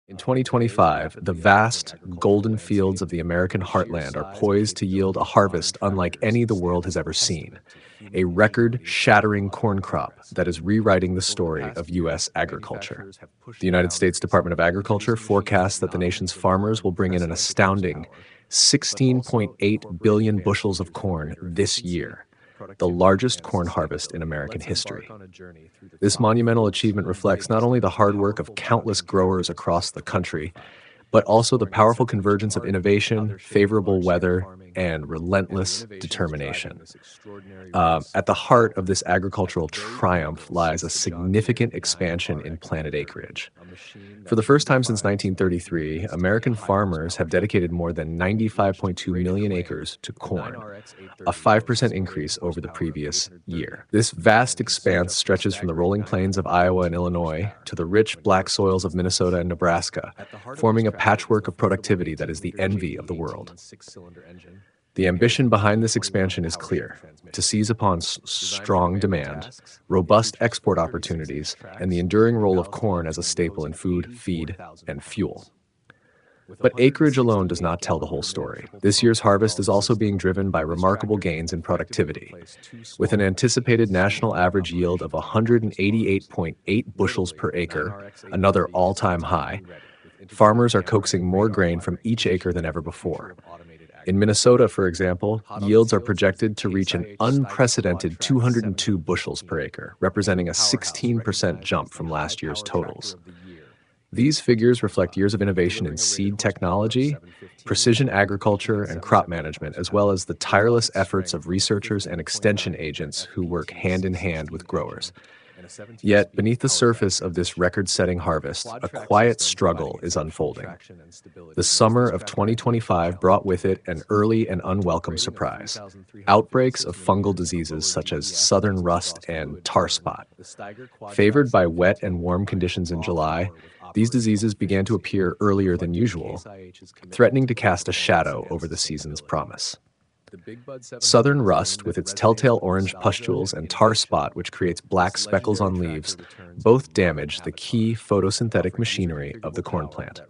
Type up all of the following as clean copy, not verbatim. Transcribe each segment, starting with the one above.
In 2025, the vast, golden fields of the American heartland are poised to yield a harvest unlike any the world has ever seen, a record-shattering corn crop that is rewriting the story of U.S. agriculture. The United States Department of Agriculture forecasts that the nation's farmers will bring in an astounding 16.8 billion bushels of corn this year, the largest corn harvest in American history. This monumental achievement reflects not only the hard work of countless growers across the country, but also the powerful convergence of innovation, favorable weather, and relentless determination. At the heart of this agricultural triumph lies a significant expansion in planted acreage. For the first time since 1933, American farmers have dedicated more than 95.2 million acres to corn, a 5% increase over the previous year. This vast expanse stretches from the rolling plains of Iowa and Illinois to the rich black soils of Minnesota and Nebraska, forming a patchwork of productivity that is the envy of the world. The ambition behind this expansion is clear: to seize upon strong demand, robust export opportunities, and the enduring role of corn as a staple in food, feed, and fuel. But acreage alone does not tell the whole story. This year's harvest is also being driven by remarkable gains in productivity. With an anticipated national average yield of 188.8 bushels per acre, another all-time high, farmers are coaxing more grain from each acre than ever before. In Minnesota, for example, yields are projected to reach an unprecedented 202 bushels per acre, representing a 16% jump from last year's totals. These figures reflect years of innovation in seed technology, precision agriculture, and crop management, as well as the tireless efforts of researchers and extension agents who work hand in hand with growers. Yet, beneath the surface of this record-setting harvest, a quiet struggle is unfolding. The summer of 2025 brought with it an early and unwelcome surprise: outbreaks of fungal diseases such as southern rust and tar spot. Favored by wet and warm conditions in July, these diseases began to appear earlier than usual, threatening to cast a shadow over the season's promise. Southern rust, with its telltale orange pustules, and tar spot, which creates black speckles on leaves, both damage the key photosynthetic machinery of the corn plant.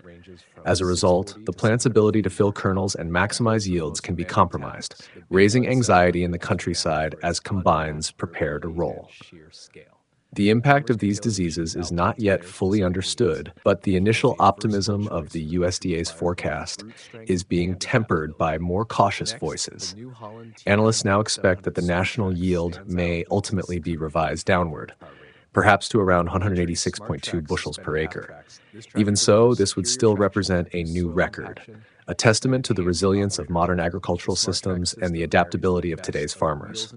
As a result, the plant's ability to fill kernels and maximize yields can be compromised, raising anxiety in the countryside as combines prepare to roll. The impact of these diseases is not yet fully understood, but the initial optimism of the USDA's forecast is being tempered by more cautious voices. Analysts now expect that the national yield may ultimately be revised downward, perhaps to around 186.2 bushels per acre. Even so, this would still represent a new record, a testament to the resilience of modern agricultural systems and the adaptability of today's farmers.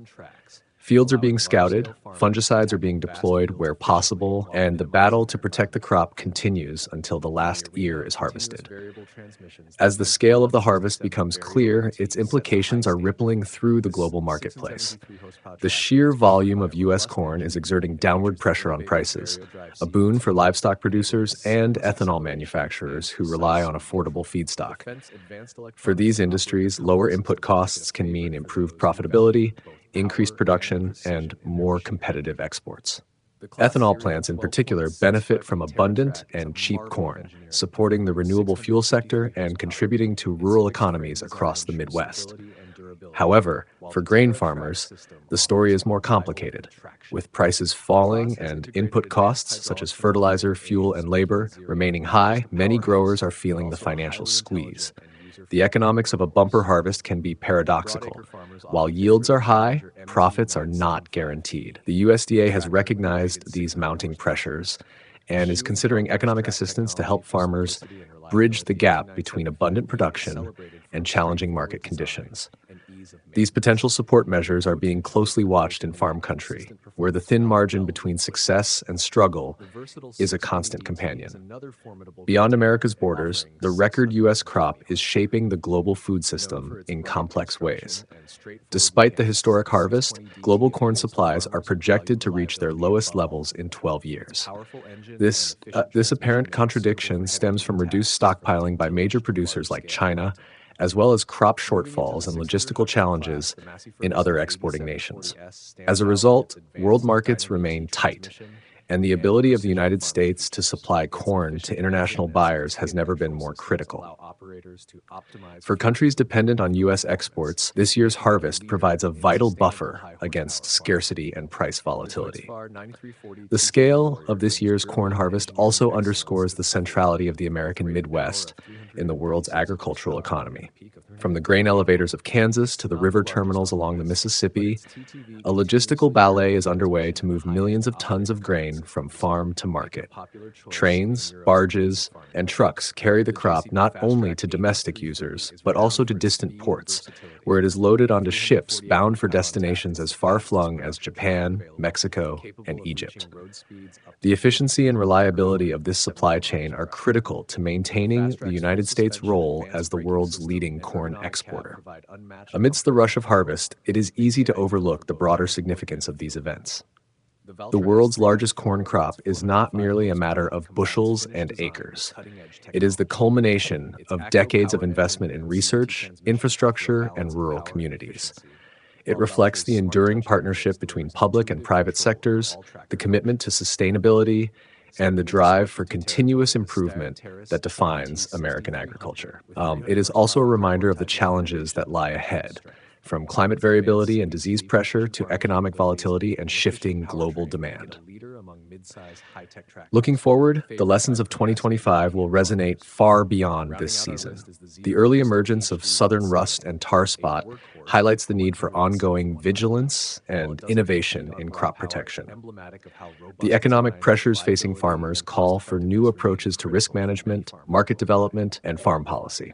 Fields are being scouted, fungicides are being deployed where possible, and the battle to protect the crop continues until the last ear is harvested. As the scale of the harvest becomes clear, its implications are rippling through the global marketplace. The sheer volume of U.S. corn is exerting downward pressure on prices, a boon for livestock producers and ethanol manufacturers who rely on affordable feedstock. For these industries, lower input costs can mean improved profitability, increased production, and more competitive exports. Ethanol plants in particular benefit from abundant and cheap corn, supporting the renewable fuel sector and contributing to rural economies across the Midwest. However, for grain farmers, the story is more complicated. With prices falling and input costs, such as fertilizer, fuel, and labor, remaining high, many growers are feeling the financial squeeze. The economics of a bumper harvest can be paradoxical. While yields are high, profits are not guaranteed. The USDA has recognized these mounting pressures and is considering economic assistance to help farmers bridge the gap between abundant production and challenging market conditions. These potential support measures are being closely watched in farm country, where the thin margin between success and struggle is a constant companion. Beyond America's borders, the record U.S. crop is shaping the global food system in complex ways. Despite the historic harvest, global corn supplies are projected to reach their lowest levels in 12 years. This apparent contradiction stems from reduced stockpiling by major producers like China, as well as crop shortfalls and logistical challenges in other exporting nations. As a result, world markets remain tight, and the ability of the United States to supply corn to international buyers has never been more critical. For countries dependent on U.S. exports, this year's harvest provides a vital buffer against scarcity and price volatility. The scale of this year's corn harvest also underscores the centrality of the American Midwest in the world's agricultural economy. From the grain elevators of Kansas to the river terminals along the Mississippi, a logistical ballet is underway to move millions of tons of grain from farm to market. Trains, barges, and trucks carry the crop not only to domestic users, but also to distant ports, where it is loaded onto ships bound for destinations as far-flung as Japan, Mexico, and Egypt. The efficiency and reliability of this supply chain are critical to maintaining the United States' role as the world's leading corn exporter. Amidst the rush of harvest, it is easy to overlook the broader significance of these events. The world's largest corn crop is not merely a matter of bushels and acres. It is the culmination of decades of investment in research, infrastructure, and rural communities. It reflects the enduring partnership between public and private sectors, the commitment to sustainability, and the drive for continuous improvement that defines American agriculture. It is also a reminder of the challenges that lie ahead, from climate variability and disease pressure to economic volatility and shifting global demand. Looking forward, the lessons of 2025 will resonate far beyond this season. The early emergence of southern rust and tar spot highlights the need for ongoing vigilance and innovation in crop protection. The economic pressures facing farmers call for new approaches to risk management, market development, and farm policy.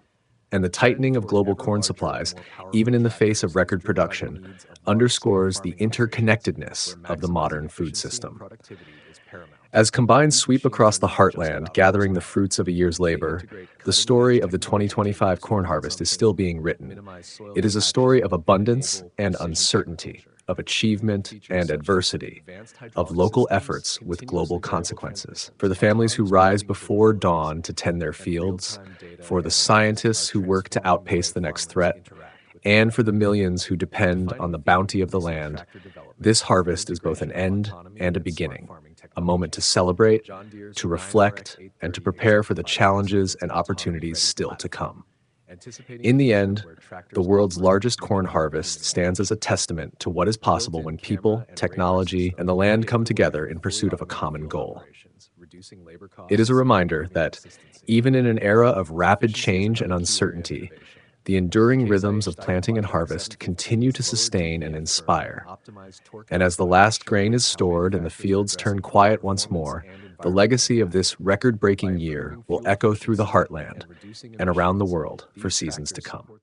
And the tightening of global corn supplies, even in the face of record production, underscores the interconnectedness of the modern food system. As combines sweep across the heartland, gathering the fruits of a year's labor, the story of the 2025 corn harvest is still being written. It is a story of abundance and uncertainty, of achievement and adversity, of local efforts with global consequences. For the families who rise before dawn to tend their fields, for the scientists who work to outpace the next threat, and for the millions who depend on the bounty of the land, this harvest is both an end and a beginning, a moment to celebrate, to reflect, and to prepare for the challenges and opportunities still to come. In the end, the world's largest corn harvest stands as a testament to what is possible when people, technology, and the land come together in pursuit of a common goal. It is a reminder that, even in an era of rapid change and uncertainty, the enduring rhythms of planting and harvest continue to sustain and inspire. And as the last grain is stored and the fields turn quiet once more, the legacy of this record-breaking year will echo through the heartland and around the world for seasons to come.